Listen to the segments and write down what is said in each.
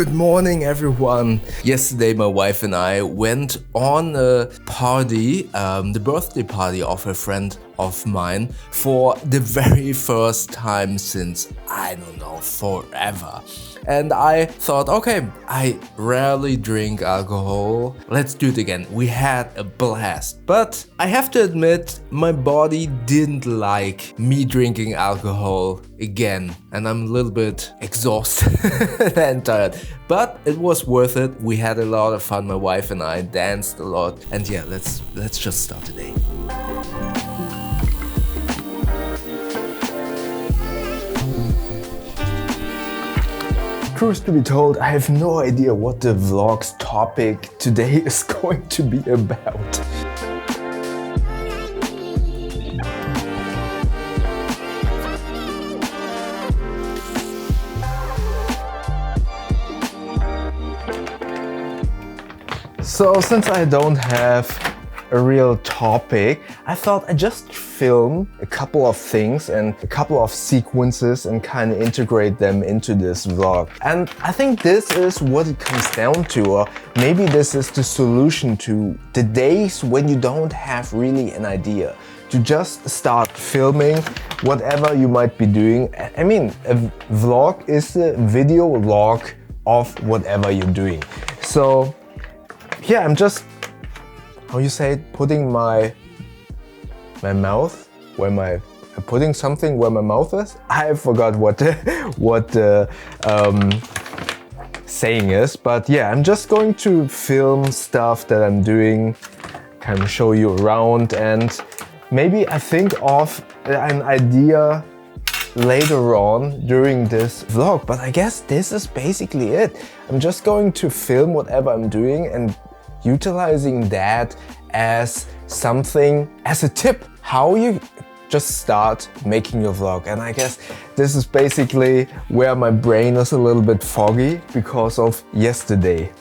Good morning, everyone. Yesterday, my wife and I went on a party, the birthday party of a friend of mine, for the very first time since, I don't know, forever. And I thought, okay, I rarely drink alcohol. Let's do it again. We had a blast. But I have to admit, my body didn't like me drinking alcohol again. And I'm a little bit exhausted and tired. But it was worth it. We had a lot of fun. My wife and I danced a lot. And yeah, let's just start today. Truth to be told, I have no idea what the vlog's topic today is going to be about. So since I don't have a real topic, I thought I'd just film a couple of things and a couple of sequences and kind of integrate them into this vlog. And I think this is what it comes down to, or maybe this is the solution to the days when you don't have really an idea. To just start filming whatever you might be doing. I mean, a vlog is a video log of whatever you're doing. So yeah, I'm just, how you say it, putting my mouth where putting something where my mouth is. I forgot what the saying is, but yeah, I'm just going to film stuff that I'm doing, kind of show you around, and maybe I think of an idea later on during this vlog. But I guess this is basically it. I'm just going to film whatever I'm doing and utilizing that as something, as a tip, how you just start making your vlog. And I guess this is basically where my brain is a little bit foggy because of yesterday.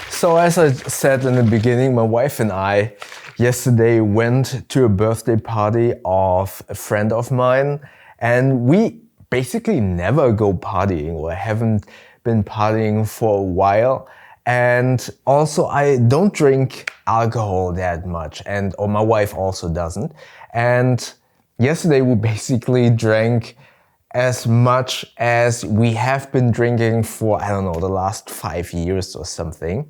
So as I said in the beginning, my wife and I yesterday went to a birthday party of a friend of mine, and we basically never go partying, or haven't been partying for a while. And also I don't drink alcohol that much, or my wife also doesn't. And yesterday we basically drank as much as we have been drinking for, I don't know, the last 5 years or something.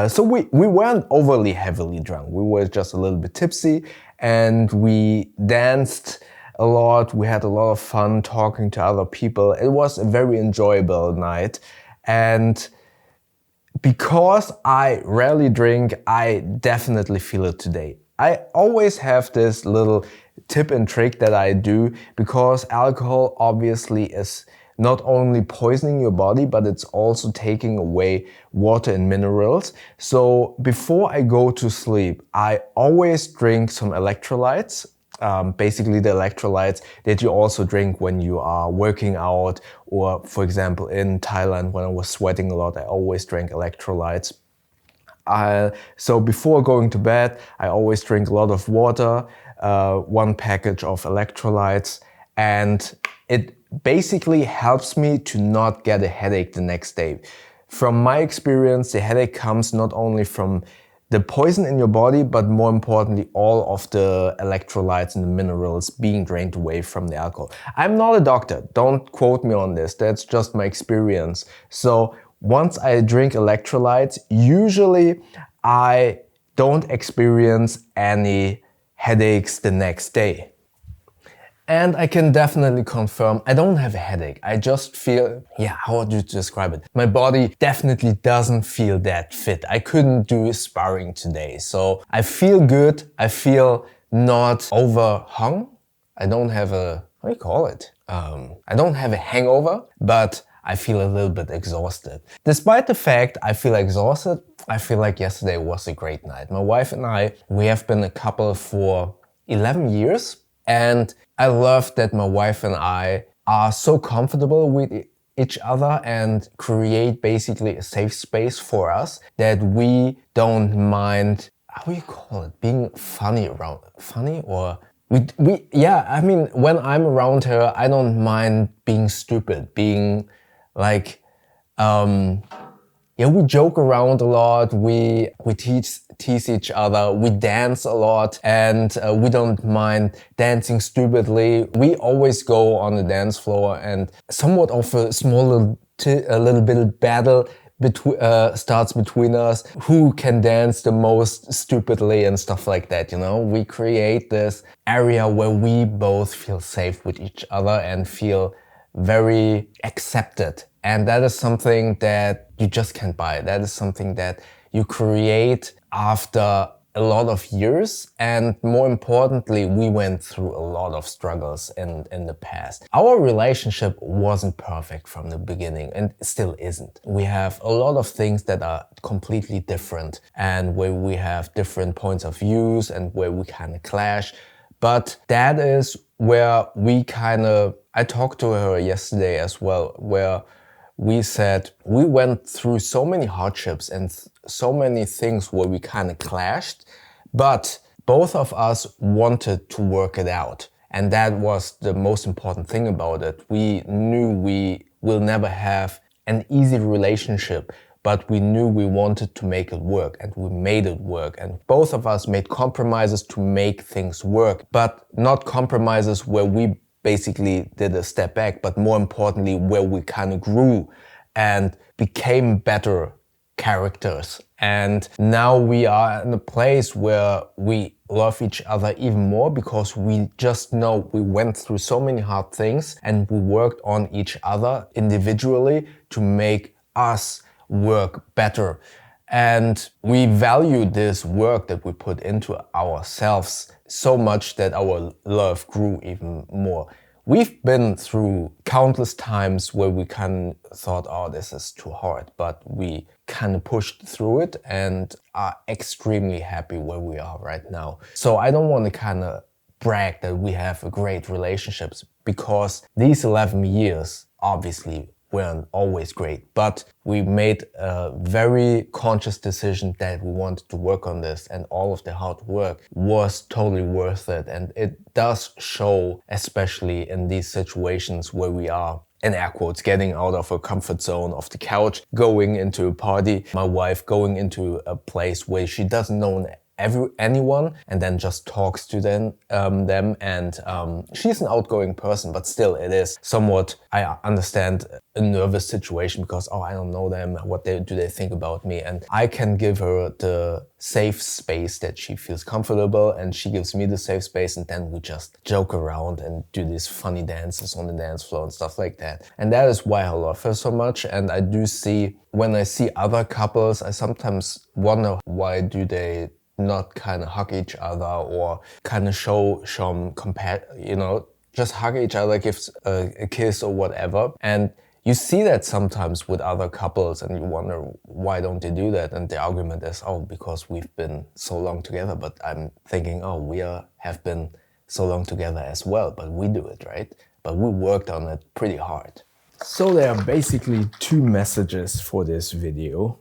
So we weren't overly heavily drunk. We were just a little bit tipsy, and we danced a lot. We had a lot of fun talking to other people. It was a very enjoyable night. And because I rarely drink, I definitely feel it today. I always have this little tip and trick that I do, because alcohol obviously is not only poisoning your body, but it's also taking away water and minerals. So before I go to sleep, I always drink some electrolytes. Basically the electrolytes that you also drink when you are working out, or for example in Thailand when I was sweating a lot, I always drank electrolytes. So before going to bed, I always drink a lot of water, one package of electrolytes, and it basically helps me to not get a headache the next day. From my experience, the headache comes not only from the poison in your body, but more importantly, all of the electrolytes and the minerals being drained away from the alcohol. I'm not a doctor, don't quote me on this, that's just my experience. So once I drink electrolytes, usually I don't experience any headaches the next day. And I can definitely confirm I don't have a headache. I just feel, how would you describe it? My body definitely doesn't feel that fit. I couldn't do sparring today. So I feel good. I feel not overhung. I don't have a, what do you call it? I don't have a hangover, but I feel a little bit exhausted. Despite the fact I feel exhausted, I feel like yesterday was a great night. My wife and I, we have been a couple for 11 years. And I love that my wife and I are so comfortable with each other and create basically a safe space for us, that we don't mind, how do you call it, being funny around, funny or I mean, when I'm around her, I don't mind being stupid, being Like, yeah, we joke around a lot. We tease each other. We dance a lot, and we don't mind dancing stupidly. We always go on the dance floor, and somewhat of a small a little bit of battle starts between us. Who can dance the most stupidly and stuff like that, you know? We create this area where we both feel safe with each other and feel very accepted. And that is something that you just can't buy. That is something that you create after a lot of years. And more importantly, we went through a lot of struggles in the past. Our relationship wasn't perfect from the beginning and still isn't. We have a lot of things that are completely different and where we have different points of views and where we kind of clash. But that is where I talked to her yesterday as well, where we said we went through so many hardships and so many things where we kind of clashed, but both of us wanted to work it out. And that was the most important thing about it. We knew we will never have an easy relationship, but we knew we wanted to make it work, and we made it work. And both of us made compromises to make things work, but not compromises where we basically did a step back, but more importantly, where we kind of grew and became better characters. And now we are in a place where we love each other even more because we just know we went through so many hard things and we worked on each other individually to make us work better. And we value this work that we put into ourselves so much that our love grew even more. We've been through countless times where we kind of thought, oh, this is too hard, but we kind of pushed through it and are extremely happy where we are right now. So I don't want to kind of brag that we have a great relationships because these 11 years obviously weren't always great, but we made a very conscious decision that we wanted to work on this, and all of the hard work was totally worth it. And it does show, especially in these situations where we are, in air quotes, getting out of a comfort zone of the couch, going into a party, my wife going into a place where she doesn't know anyone and then just talks to them and she's an outgoing person, but still it is somewhat, I understand, a nervous situation because, oh, I don't know them, what do they think about me? And I can give her the safe space that she feels comfortable, and she gives me the safe space, and then we just joke around and do these funny dances on the dance floor and stuff like that. And that is why I love her so much. And I do see, when I see other couples, I sometimes wonder, why do they not kind of hug each other or kind of show some just hug each other, give a kiss or whatever. And you see that sometimes with other couples and you wonder, why don't they do that? And the argument is, oh, because we've been so long together. But I'm thinking, oh, have been so long together as well, but we do it, right? But we worked on it pretty hard. So there are basically two messages for this video.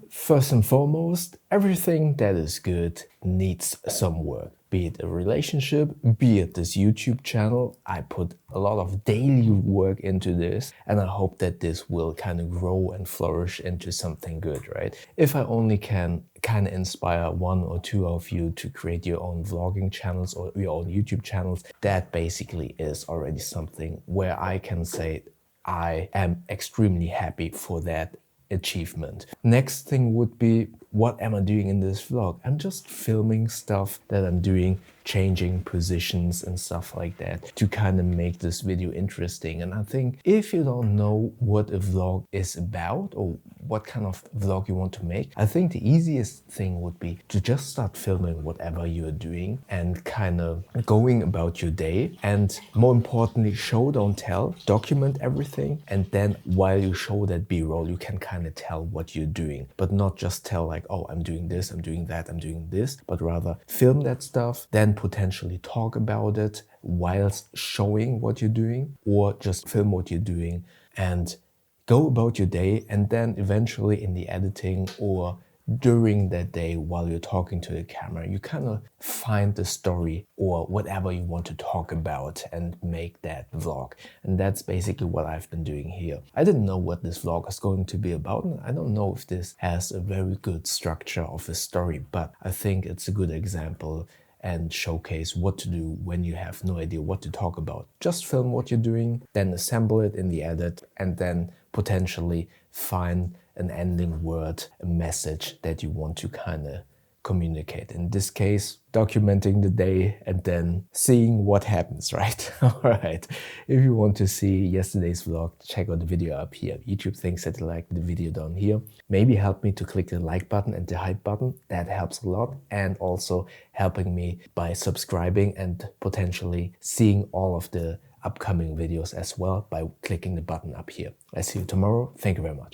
First and foremost, everything that is good needs some work. Be it a relationship, be it this YouTube channel. I put a lot of daily work into this, and I hope that this will kind of grow and flourish into something good, right? If I only can kind of inspire one or two of you to create your own vlogging channels or your own YouTube channels, that basically is already something where I can say I am extremely happy for that achievement. Next thing would be, what am I doing in this vlog? I'm just filming stuff that I'm doing, changing positions and stuff like that to kind of make this video interesting. And I think if you don't know what a vlog is about or what kind of vlog you want to make, I think the easiest thing would be to just start filming whatever you're doing and kind of going about your day. And more importantly, show, don't tell, document everything. And then while you show that B-roll, you can kind of tell what you're doing, but not just tell like, oh, I'm doing this, I'm doing that, I'm doing this, but rather film that stuff, then potentially talk about it whilst showing what you're doing, or just film what you're doing and go about your day. And then eventually in the editing or during that day while you're talking to the camera, you kind of find the story or whatever you want to talk about and make that vlog. And that's basically what I've been doing here. I didn't know what this vlog is going to be about, and I don't know if this has a very good structure of a story, but I think it's a good example and showcase what to do when you have no idea what to talk about. Just film what you're doing, then assemble it in the edit, and then potentially find an ending word, a message that you want to kind of communicate. In this case, documenting the day and then seeing what happens, right? All right. If you want to see yesterday's vlog, check out the video up here. YouTube thinks that you like the video down here. Maybe help me to click the like button and the hype button. That helps a lot. And also helping me by subscribing and potentially seeing all of the upcoming videos as well by clicking the button up here. I see you tomorrow. Thank you very much.